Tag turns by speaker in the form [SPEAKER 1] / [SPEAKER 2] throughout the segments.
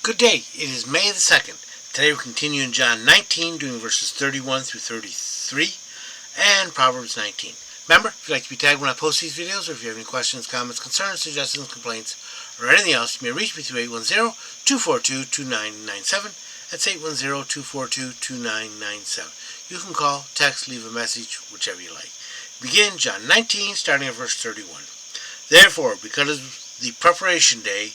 [SPEAKER 1] Good day. It is May the 2nd. Today we continue in John 19, doing verses 31 through 33, and Proverbs 19. Remember, if you'd like to be tagged when I post these videos, or if you have any questions, comments, concerns, suggestions, complaints, or anything else, you may reach me through 810-242-2997. That's 810-242-2997. You can call, text, leave a message, whichever you like. Begin John 19, starting at verse 31. Therefore, because of the preparation day,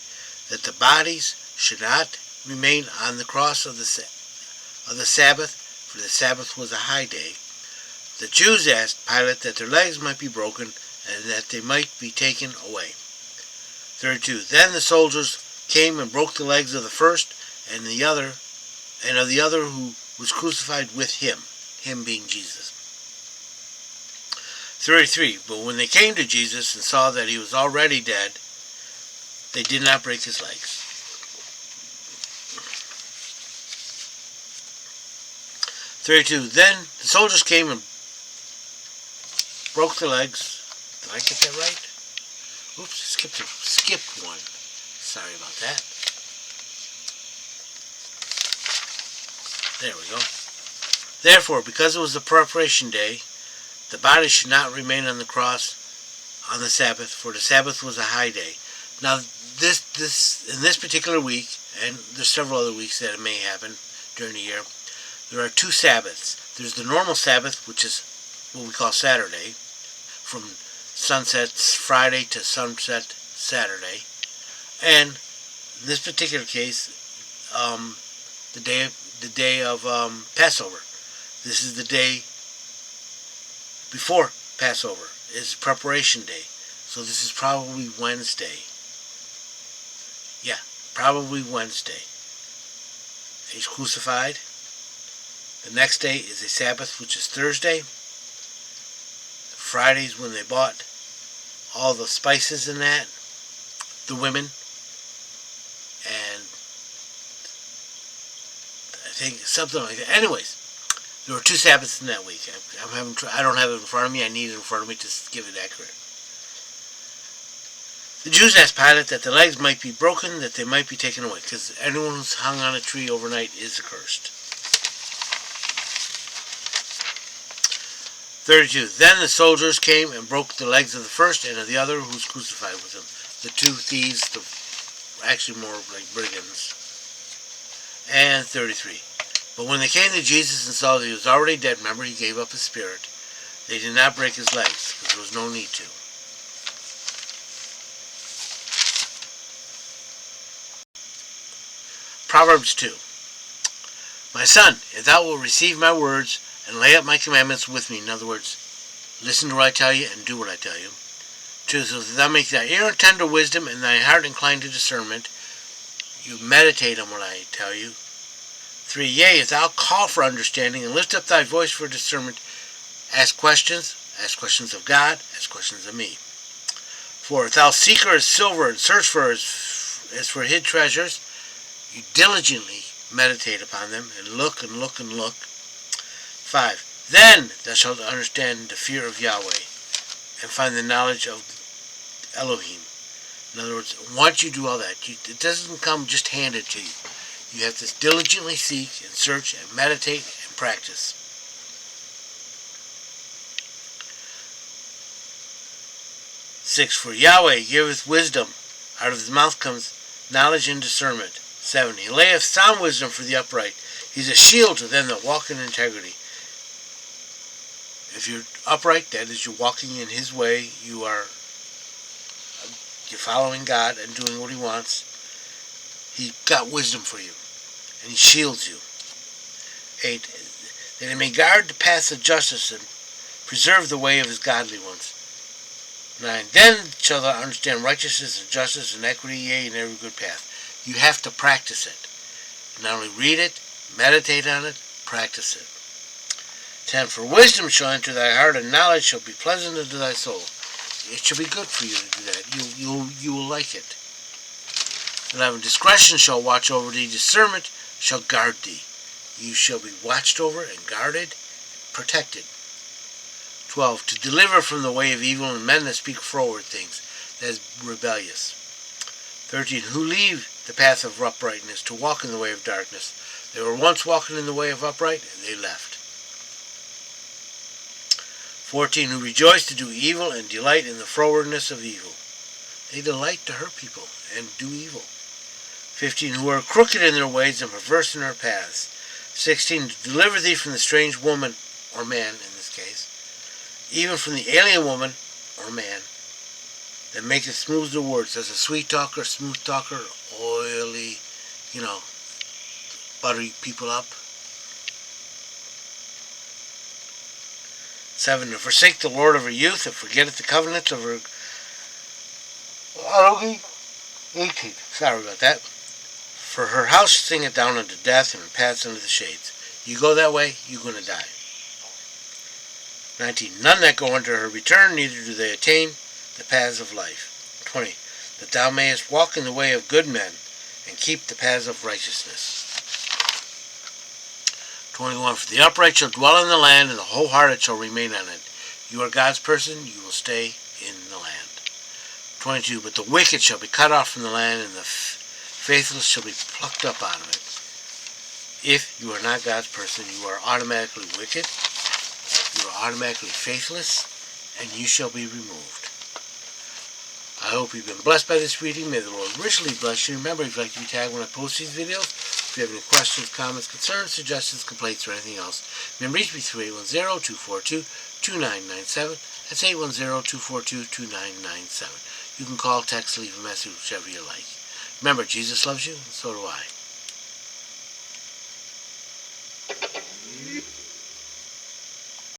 [SPEAKER 1] that the bodies should not remain on the cross of the Sabbath, for the Sabbath was a high day, the Jews asked Pilate that their legs might be broken and that they might be taken away. 32. Then the soldiers came and broke the legs of the first and of the other who was crucified with him being Jesus. 33. But when they came to Jesus and saw that he was already dead, they did not break his legs. 32. Then the soldiers came and broke the legs. Did I get that right? Oops, skipped one. Sorry about that. There we go. Therefore, because it was the preparation day, the body should not remain on the cross on the Sabbath, for the Sabbath was a high day. Now, this in this particular week, and there's several other weeks that it may happen during the year, there are two Sabbaths. There's the normal Sabbath, which is what we call Saturday, from sunset Friday to sunset Saturday, and in this particular case, the day of Passover. This is the day before Passover. It's preparation day, so this is probably Wednesday. Yeah, probably Wednesday. He's crucified. The next day is a Sabbath, which is Thursday. Friday's when they bought all the spices in that, the women, and I think something like that. Anyways, there were two Sabbaths in that week. I don't have it in front of me. I need it in front of me to give it accurate. The Jews asked Pilate that the legs might be broken, that they might be taken away, because anyone who's hung on a tree overnight is accursed. 32. Then the soldiers came and broke the legs of the first and of the other who was crucified with him. The two thieves, actually more like brigands. And 33. But when they came to Jesus and saw that he was already dead, remember he gave up his spirit, they did not break his legs, because there was no need to. Proverbs 2. My son, if thou wilt receive my words and lay up my commandments with me, in other words, listen to what I tell you and do what I tell you, 2. So that thou make thy ear attend to wisdom and thy heart incline to discernment, you meditate on what I tell you. 3. Yea, if thou call for understanding and lift up thy voice for discernment, ask questions of God, ask questions of me. 4. If thou seek her as silver and search for her as for hid treasures, you diligently meditate upon them and look and look and look. 5. Then thou shalt understand the fear of Yahweh and find the knowledge of Elohim. In other words, once you do all that, it doesn't come just handed to you. You have to diligently seek and search and meditate and practice. 6. For Yahweh giveth wisdom. Out of his mouth comes knowledge and discernment. 7. He layeth sound wisdom for the upright. He's a shield to them that walk in integrity. If you're upright, that is, you're walking in his way, you're following God and doing what he wants. He got wisdom for you, and he shields you. 8. That he may guard the paths of justice and preserve the way of his godly ones. 9. Then shall thou understand righteousness and justice and equity, yea, in every good path. You have to practice it. Not only read it, meditate on it, practice it. 10. For wisdom shall enter thy heart, and knowledge shall be pleasant unto thy soul. It shall be good for you to do that. You will like it. 11. Discretion shall watch over thee, discernment shall guard thee. You shall be watched over and guarded, protected. 12. To deliver from the way of evil and men that speak froward things, that is rebellious. 13. Who leave the path of uprightness, to walk in the way of darkness. They were once walking in the way of upright, and they left. 14. Who rejoice to do evil and delight in the frowardness of evil. They delight to hurt people and do evil. 15. Who are crooked in their ways and perverse in their paths. 16. To deliver thee from the strange woman, or man in this case, even from the alien woman, or man, that maketh smooth the words. There's a sweet talker, smooth talker, oily, butter people up. 7. To forsake the Lord of her youth, and forgetteth the covenants of her... 18. Sorry about that. For her house singeth down unto death, and her paths unto the shades. You go that way, you're going to die. 19. None that go unto her return, neither do they attain the paths of life. 20. That thou mayest walk in the way of good men, and keep the paths of righteousness. 21. For the upright shall dwell in the land, and the wholehearted shall remain on it. You are God's person, you will stay in the land. 22. But the wicked shall be cut off from the land, and the faithless shall be plucked up out of it. If you are not God's person, you are automatically wicked, you are automatically faithless, and you shall be removed. I hope you've been blessed by this reading. May the Lord richly bless you. Remember, if you'd like to be tagged when I post these videos, if you have any questions, comments, concerns, suggestions, complaints, or anything else, remember, reach me through 810-242-2997. That's 810-242-2997. You can call, text, leave a message, whichever you like. Remember, Jesus loves you, and so do I.